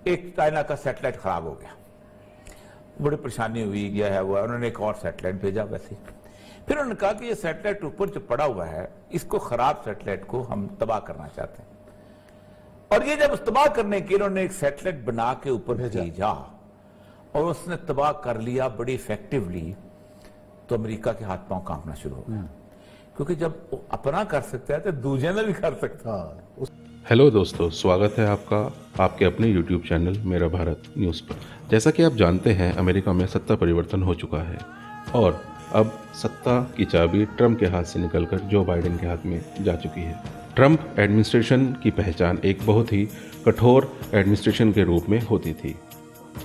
ایک چائنا کا سیٹلائٹ خراب ہو گیا, بڑی پریشانی ہوئی, گیا ہے وہ, انہوں نے ایک اور سیٹلائٹ بھیجا ویسے. پھر انہوں نے کہا کہ یہ سیٹلائٹ اوپر جو پڑا ہوا ہے اس کو خراب سیٹلائٹ کو ہم تباہ کرنا چاہتے ہیں. اور یہ جب تباہ کرنے کے انہوں نے ایک سیٹلائٹ بنا کے اوپر بھیجا اور اس نے تباہ کر لیا بڑی ایفیکٹولی, تو امریکہ کے ہاتھ پاؤں کانپنا شروع ہو گیا, کیونکہ جب اپنا کر سکتا ہے تو دوسرے نے بھی کر سکتا. ہیلو دوستو, سواگت ہے آپ کا آپ کے اپنے یوٹیوب چینل میرا بھارت نیوز پر. جیسا کہ آپ جانتے ہیں امریکہ میں ستا پریورتن ہو چکا ہے اور اب ستا کی چابی ٹرمپ کے ہاتھ سے نکل کر جو بائیڈن کے ہاتھ میں جا چکی ہے. ٹرمپ ایڈمنسٹریشن کی پہچان ایک بہت ہی کٹھور ایڈمنسٹریشن کے روپ میں ہوتی تھی.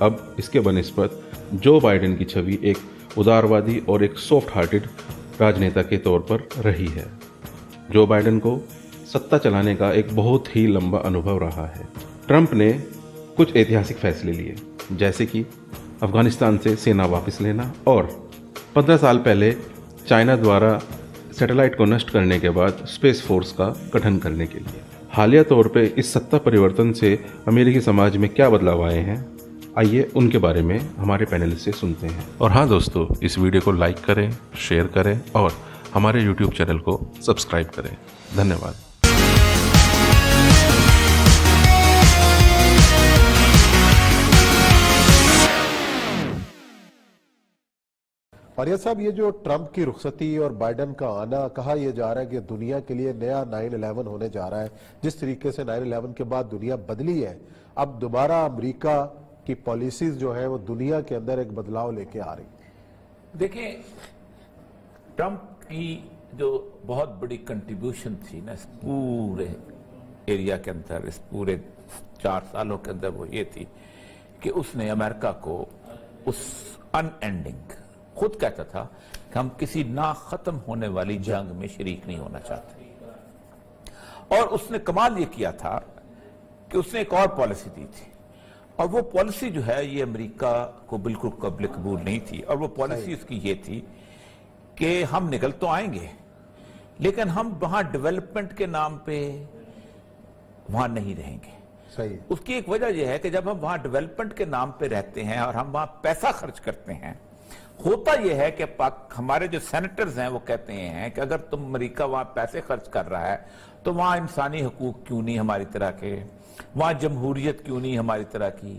اب اس کے بنسبت جو بائیڈن کی چھوی ایک اداروادی اور ایک سافٹ ہارٹڈ راجنیتا کے طور پر رہی ہے. جو بائیڈن کو ستا چلانے کا ایک بہت ہی لمبا انوبھو رہا ہے. ٹرمپ نے کچھ ایتہاسک فیصلے لیے, جیسے کہ افغانستان سے سینا واپس لینا اور 15 سال پہلے چائنا دوارا سیٹلائٹ کو نشٹ کرنے کے بعد اسپیس فورس کا گٹھن کرنے کے لیے. حالیہ طور پہ اس ستا پریورتن سے امریکی سماج میں کیا بدلاؤ آئے ہیں, آئیے ان کے بارے میں ہمارے پینل سے سنتے ہیں. اور ہاں دوستو, اس ویڈیو کو لائک کریں, شیئر کریں اور ہمارے یوٹیوب چینل کو سبسکرائب کریں. دھنیہ واد. فاریہ صاحب, یہ جو ٹرمپ کی رخصتی اور بائیڈن کا آنا, کہا یہ جا رہا ہے کہ دنیا کے لیے نیا 9/11 ہونے جا رہا ہے. جس طریقے سے 9/11 کے بعد دنیا بدلی ہے, اب دوبارہ امریکہ کی پالیسیز جو ہے وہ دنیا کے اندر ایک بدلاؤ لے کے آ رہی. دیکھیں, ٹرمپ کی جو بہت بڑی کنٹریبیوشن تھی نا اس پورے ایریا کے اندر, اس پورے 4 سالوں کے اندر, وہ یہ تھی کہ اس نے امریکہ کو اس ان اینڈنگ, خود کہتا تھا کہ ہم کسی نہ ختم ہونے والی جنگ میں شریک نہیں ہونا چاہتے. اور اس نے کمال یہ کیا تھا کہ اس نے ایک اور پالیسی دی تھی, اور وہ پالیسی جو ہے یہ امریکہ کو بالکل قابل قبول نہیں تھی. اور وہ پالیسی اس کی یہ تھی کہ ہم نکل تو آئیں گے لیکن ہم وہاں ڈیولپمنٹ کے نام پہ وہاں نہیں رہیں گے. صحیح. اس کی ایک وجہ یہ ہے کہ جب ہم وہاں ڈیولپمنٹ کے نام پہ رہتے ہیں اور ہم وہاں پیسہ خرچ کرتے ہیں, ہوتا یہ ہے کہ ہمارے جو سینیٹرز ہیں وہ کہتے ہیں کہ اگر تم امریکہ وہاں پیسے خرچ کر رہا ہے تو وہاں انسانی حقوق کیوں نہیں ہماری طرح کے, وہاں جمہوریت کیوں نہیں ہماری طرح کی,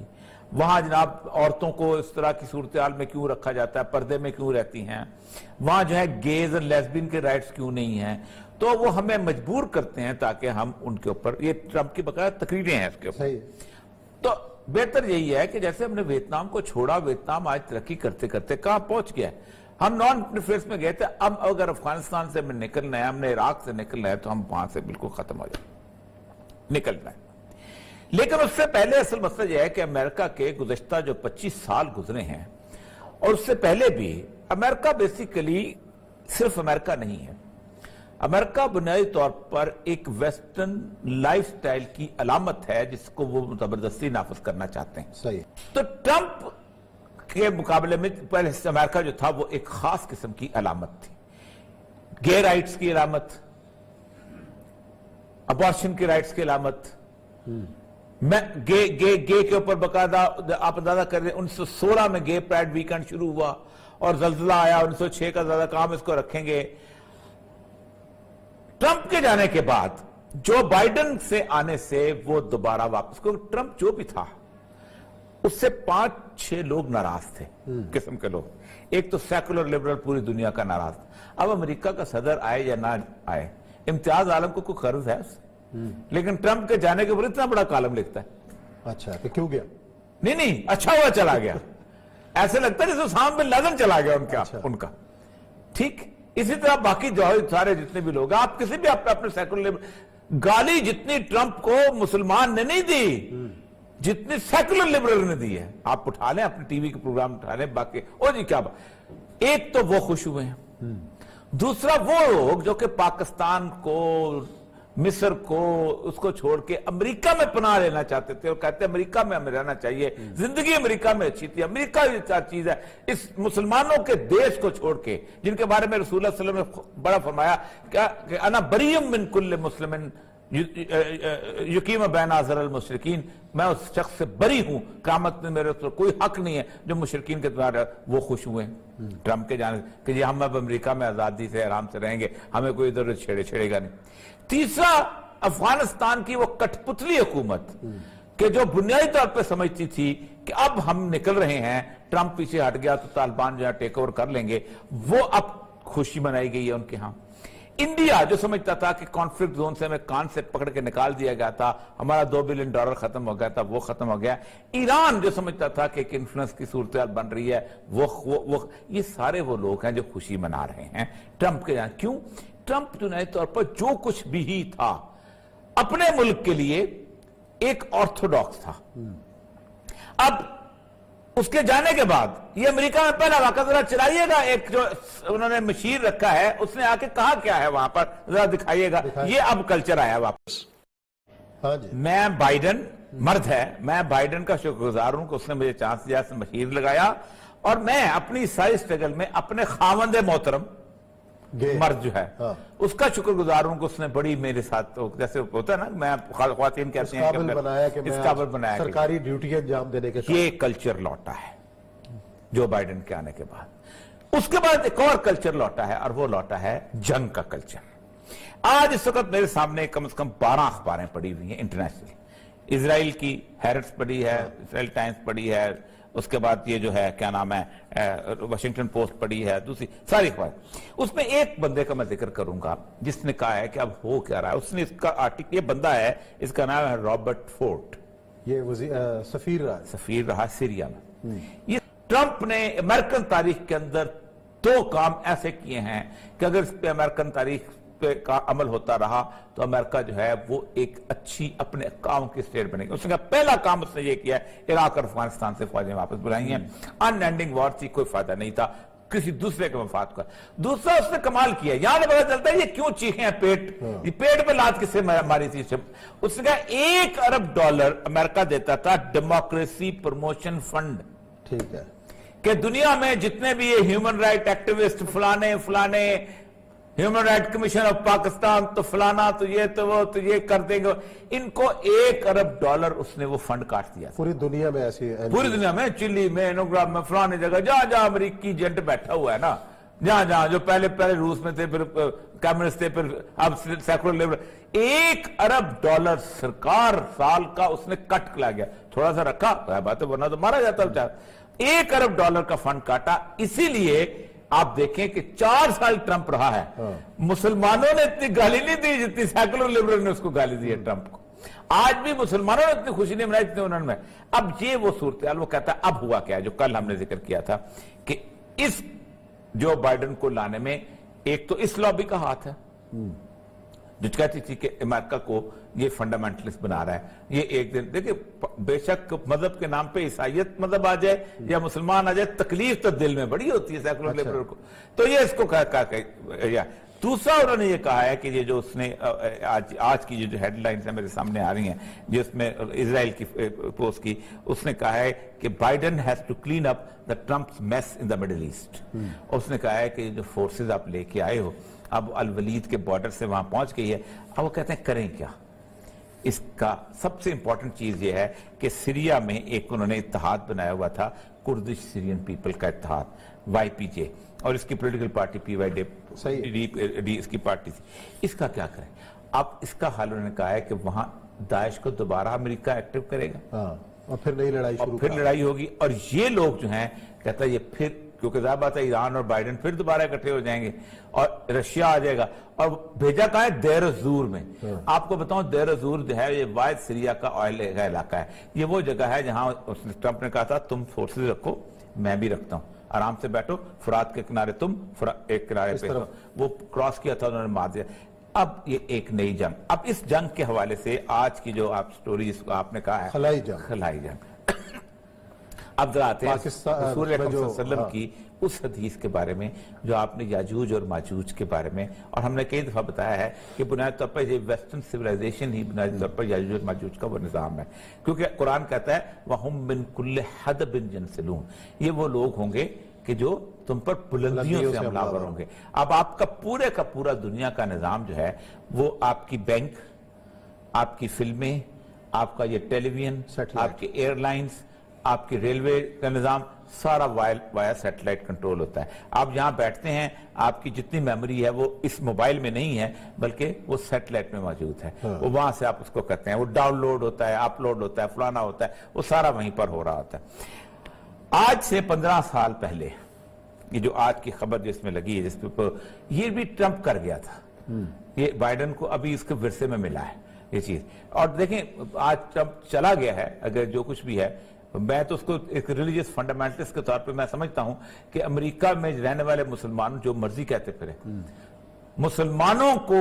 وہاں جناب عورتوں کو اس طرح کی صورتحال میں کیوں رکھا جاتا ہے, پردے میں کیوں رہتی ہیں, وہاں جو ہے گیز اور لیسبین کے رائٹس کیوں نہیں ہیں. تو وہ ہمیں مجبور کرتے ہیں تاکہ ہم ان کے اوپر, یہ ٹرمپ کی بقایا تقریریں ہیں اس کے اوپر. تو بہتر یہی ہے کہ جیسے ہم نے ویتنام کو چھوڑا, ویتنام آج ترقی کرتے کرتے کہاں پہنچ گیا ہے. ہم نان انٹرفیئرنس میں گئے تھے, اب اگر افغانستان سے ہمیں نکلنا ہے, ہم نے عراق سے نکلنا ہے, تو ہم وہاں سے بالکل ختم ہو جائیں, نکلنا ہے. لیکن اس سے پہلے اصل مسئلہ یہ ہے کہ امریکہ کے گزشتہ جو 25 سال گزرے ہیں, اور اس سے پہلے بھی امریکہ بیسیکلی صرف امریکہ نہیں ہے. امریکہ بنیادی طور پر ایک ویسٹرن لائف سٹائل کی علامت ہے جس کو وہ زبردستی نافذ کرنا چاہتے ہیں. صحیح. تو ٹرمپ کے مقابلے میں پہلے امریکہ جو تھا وہ ایک خاص قسم کی علامت تھی. گے رائٹس کی علامت, ابارشن کی رائٹس کی علامت, گے کے اوپر باقاعدہ آپ اندازہ کر رہے ہیں 1916 میں گے پرائڈ ویکنڈ شروع ہوا اور زلزلہ آیا, 1906 کا زیادہ کام اس کو رکھیں گے. ٹرمپ کے جانے کے بعد جو بائیڈن سے آنے سے وہ دوبارہ واپس, کیونکہ ٹرمپ جو بھی تھا اس سے 5-6 لوگ ناراض تھے, قسم کے لوگ. ایک تو سیکولر لبرل پوری دنیا کا ناراض. اب امریکہ کا صدر آئے یا نہ آئے, امتیاز عالم کو کوئی غرض ہے اس سے, لیکن ٹرمپ کے جانے کے اوپر اتنا بڑا کالم لکھتا ہے. اچھا, تو کیوں گیا؟ نہیں, اچھا ہوا چلا گیا. ایسے لگتا ہے جیسے اسامہ بن لادن چلا گیا ان کا. ٹھیک اسی طرح باقی جو سارے جتنے بھی لوگ, آپ کسی بھی اپنے سیکولر گالی جتنی ٹرمپ کو مسلمان نے نہیں دی جتنی سیکولر لبرل نے دی ہے. آپ اٹھا لیں, اپنے ٹی وی کے پروگرام اٹھا لیں, باقی جی کیا بات. ایک تو وہ خوش ہوئے ہیں, دوسرا وہ لوگ جو کہ پاکستان کو, مصر کو, اس کو چھوڑ کے امریکہ میں پناہ لینا چاہتے تھے اور کہتے ہیں امریکہ میں ہمیں رہنا چاہیے, زندگی امریکہ میں اچھی تھی, امریکہ یہ چیز ہے. اس مسلمانوں کے دیش کو چھوڑ کے, جن کے بارے میں رسول اللہ صلی اللہ علیہ وسلم نے بڑا فرمایا کہ انا بریم من کل مسلم यकीम बैन आज़र अल-मुशरिकीन, मैं उस शख्स से बरी हूं, क़यामत में मेरे तो कोई हक नहीं है जो मुशरिकीन के द्वारा वो खुश हुए ट्रंप के जाने कि जी हम अब अमेरिका में आज़ादी से आराम से रहेंगे, हमें कोई इधर छेड़ेगा नहीं। तीसरा, अफगानिस्तान की वो कठपुतली हुकूमत कि जो बुनियादी तौर पर समझती थी कि अब हम निकल रहे हैं, ट्रंप पीछे हट गया तो तालिबान जो है टेक ओवर कर लेंगे, वो अब खुशी मनाई गई है उनके यहाँ। इंडिया जो समझता था कि कॉन्फ्लिक्ट जोन से हमें कान से पकड़ के निकाल दिया गया था, हमारा $2 बिलियन खत्म हो गया था, वो खत्म हो गया। ईरान जो समझता था कि एक इन्फ्लुएंस की सूरत बन रही है, वो ये सारे वो लोग हैं जो खुशी मना रहे हैं ट्रंप के यहाँ। क्यों? ट्रंप बुनियादी तौर पर जो कुछ भी ही था अपने मुल्क के लिए एक ऑर्थोडॉक्स था। अब उसके जाने के बाद ये अमेरिका में पहला वाक़ा जरा चलाइएगा, एक जो उन्होंने मशीर रखा है उसने आके कहा क्या है वहां पर, जरा दिखाइएगा। ये अब कल्चर आया वापस। हाँ जी। मैं बाइडन मर्द है, मैं बाइडन का शुक्रगुजार हूं कि उसने मुझे चांस दिया, मशीर लगाया, और मैं अपनी सारी स्ट्रगल में अपने खावंदे मोहतरम मर्द जो है उसका शुक्रगुजार हूं कि उसने बड़ी मेरे साथ, जैसे होता है ना, मैं ख्वातीन कहते हैं इस काबिल बनाया सरकारी ड्यूटी अंजाम देने के, ये कल्चर लौटा है जो बाइडन के आने के बाद। उसके बाद एक और कल्चर लौटा है, और वो लौटा है जंग का कल्चर। आज इस वक्त मेरे सामने कम से कम 12 अखबारें पड़ी हुई हैं इंटरनेशनल। इजराइल की हैरेट्स पड़ी है, इजराइल टाइम्स पड़ी है, उसके बाद ये जो है क्या नाम है वाशिंगटन पोस्ट पड़ी है, दूसरी सारी अखबार। उसमें एक बंदे का मैं जिक्र करूंगा जिसने कहा है कि अब हो क्या रहा है। उसने इसका आर्टिकल, ये बंदा है, इसका नाम है रॉबर्ट फोर्ट, ये सफीर रहा सीरिया में। ये ट्रंप ने अमेरिकन तारीख के अंदर 2 काम ऐसे किए हैं कि अगर इस पे अमेरिकन तारीख पे का अमल होता रहा तो अमेरिका जो है वो एक अच्छी अपने काम की स्टेट बनेगी। उसने कहा पहला काम उसने ये किया है, इराक और अफगानिस्तान से फौजें वापस बुलाई हैं। अनएंडिंग वॉर थी, कोई फायदा नहीं था किसी दूसरे के मफाद का। दूसरा उसने कमाल किया, यहां से पता चलता है ये क्यों चीखे हैं पेट, ये पेट पे लात किससे मारी थी। उसने कहा $1 अरब अमेरिका देता था डेमोक्रेसी प्रमोशन फंड। ठीक है कि दुनिया में जितने भी ये ह्यूमन राइट एक्टिविस्ट फलाने human right commission of Pakistan तो फलाना तो ये तो वो तो ये कर देंगे, इनको $1 अरब उसने वो फंड काट दिया। पूरी दुनिया में ऐसी, पूरी दुनिया में, चिली में, नोग्राम में, फलाने जगह जहां अमेरिकी एजेंट बैठा हुआ है ना, जहां जो पहले रूस में थे, फिर कम्युनिस्ट थे, फिर अब सेकुलर लिबरल, $1 अरब सरकार साल का उसने कट किया गया। थोड़ा सा रखा बात है, वरना तो मारा जाता बेचारा। $1 अरब का फंड काटा। इसीलिए आप देखें कि 4 साल ट्रंप रहा है, मुसलमानों ने इतनी गाली नहीं दी जितनी सेकुलर लिबरल ने उसको गाली दी है ट्रंप को। आज भी मुसलमानों ने इतनी खुशी नहीं मनाई जितनी उन्होंने। अब ये वो सूरत हाल, वो कहता है अब हुआ क्या है, जो कल हमने जिक्र किया था कि इस जो बाइडन को लाने में एक तो इस लॉबी का हाथ है जो कहती थी कि अमेरिका को ये फंडामेंटलिस्ट बना रहा है। ये एक दिन देखिए, बेशक मजहब के नाम पे ईसाइयत मजहब आ जाए या मुसलमान आ जाए, तकलीफ तो दिल में बड़ी होती है सेकुलर लिबरल को। तो ये इसको कहा। दूसरा उन्होंने ये कहा है कि ये जो उसने आज की जो हेडलाइंस है मेरे सामने आ रही हैं, जिसमें इजराइल की पोस्ट की, उसने कहा है कि Biden has to clean up the Trump's mess in the Middle East. उसने कहा है कि जो फोर्सेज आप लेके आए हो, अब अल वलीद के बॉर्डर से वहां पहुंच गई है, अब वो कहते हैं करें क्या। इसका सबसे इंपॉर्टेंट चीज ये है कि सीरिया में एक उन्होंने इत्तेहाद बनाया हुआ था, कुर्दिश सीरियन पीपल का इत्तेहाद, YPJ, और इसकी पॉलिटिकल पार्टी PYD इसकी पार्टी थी। इसका क्या करें? अब इसका हाल उन्होंने कहा है कि वहां दाइश को दोबारा अमेरिका एक्टिव करेगा, और फिर नई लड़ाई होगी। और ये लोग जो हैं, कहता है ये फिर, क्योंकि ज़ाहिर बात है ईरान और बाइडन फिर दोबारा इकट्ठे हो जाएंगे और रशिया आ जाएगा। और भेजा कहा है देर ज़ूर में। आपको बताऊं, देर ज़ूर जो है ये वायद सीरिया का ऑयल का इलाका है। ये वो जगह है जहां ट्रंप ने कहा था तुम फोर्सेज रखो, मैं भी रखता हूं, आराम से बैठो, फुरात के किनारे तुम एक किनारे पे, वो क्रॉस किया था, उन्होंने मार दिया। अब ये एक नई जंग, अब इस जंग के हवाले से आज की जो आप स्टोरी आपने कहा है खलाई जंग। अब जरा आते हैं रसूल अकरम सल्लल्लाहु अलैहि वसल्लम की उस हदीस के बारे में जो आपने याजूज और माजूज के बारे में, और हमने कई दफा बताया है कि बुनियादी तौर पर ये वेस्टर्न सिविलाइजेशन ही बुनियादी तौर पर याजूज और माजूज का वो निजाम है। क्योंकि कुरान कहता है वहुम मिन कुल्लि हदबिन यंसिलून, ये वो लोग होंगे कि जो तुम पर बुलंदियों से हमलावर होंगे। अब आपका पूरे का पूरा दुनिया का निजाम जो है वो आपकी बैंक, आपकी फिल्में, आपका ये टेलीविजन, आपके एयरलाइंस, आपकी रेलवे का निज़ाम, सारा वाया सैटेलाइट कंट्रोल होता है। आप जहां बैठते हैं, आपकी जितनी मेमोरी है वो इस मोबाइल में नहीं है, बल्कि वो सैटेलाइट में मौजूद है। वो वहां से आप उसको करते हैं, वो डाउनलोड होता है, अपलोड होता है, फलाना होता है, वो सारा वहीं पर हो रहा होता है। आज से 15 साल पहले ये जो आज की खबर जिसमें लगी है, जिसपे ये भी ट्रंप कर गया था, ये बाइडेन को अभी इसके विरसे में मिला है ये चीज। और देखें, आज ट्रंप चला गया है, अगर जो कुछ भी है, मैं तो उसको एक रिलीजियस फंडामेंटलिस्ट के तौर पे मैं समझता हूं कि अमेरिका में रहने वाले मुसलमान जो मर्जी कहते फिरे, मुसलमानों को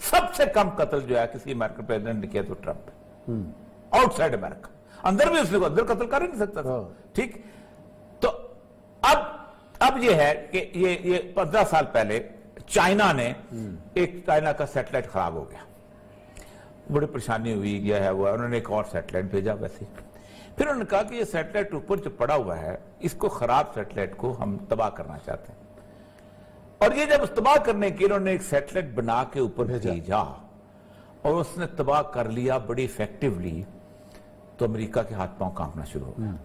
सबसे कम कत्ल जो है किसी अमेरिकन प्रेसिडेंट ने किया तो ट्रंप। आउटसाइड अमेरिका, अंदर भी उसने अंदर कत्ल कर ही नहीं सकता था। ठीक, तो अब ये है कि ये 15 साल पहले चाइना ने चाइना का सैटेलाइट खराब हो गया, बड़ी परेशानी हुई, गया है वो, उन्होंने एक और सैटेलाइट भेजा वैसे। फिर उन्होंने कहा कि ये सैटेलाइट ऊपर जो पड़ा हुआ है, इसको खराब सैटेलाइट को हम तबाह करना चाहते हैं। और ये जब तबाह करने के लिए उन्होंने एक सैटेलाइट बना के ऊपर भेजा और उसने तबाह कर लिया बड़ी इफेक्टिवली, तो अमेरिका के हाथ पांव कांपना शुरू हो गया,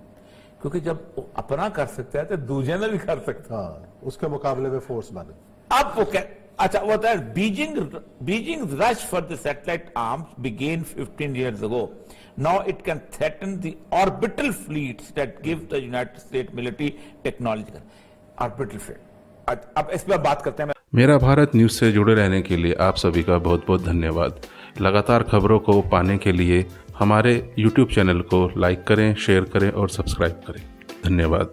क्योंकि जब वो अपना कर सकता है तो दूसरे ने भी कर सकता है। उसके मुकाबले में फोर्स बने। अब वो क्या, अच्छा वो था Beijing rush for the satellite arms began 15 years ago. Now it can threaten the orbital fleets that give the United States military technology. Orbital fleet. अब इस पर बात करते हैं। मेरा भारत न्यूज़ से जुड़े रहने के लिए आप सभी का बहुत बहुत धन्यवाद। लगातार खबरों को पाने के लिए हमारे YouTube चैनल को लाइक करें, शेयर करें और सब्सक्राइब करें। धन्यवाद।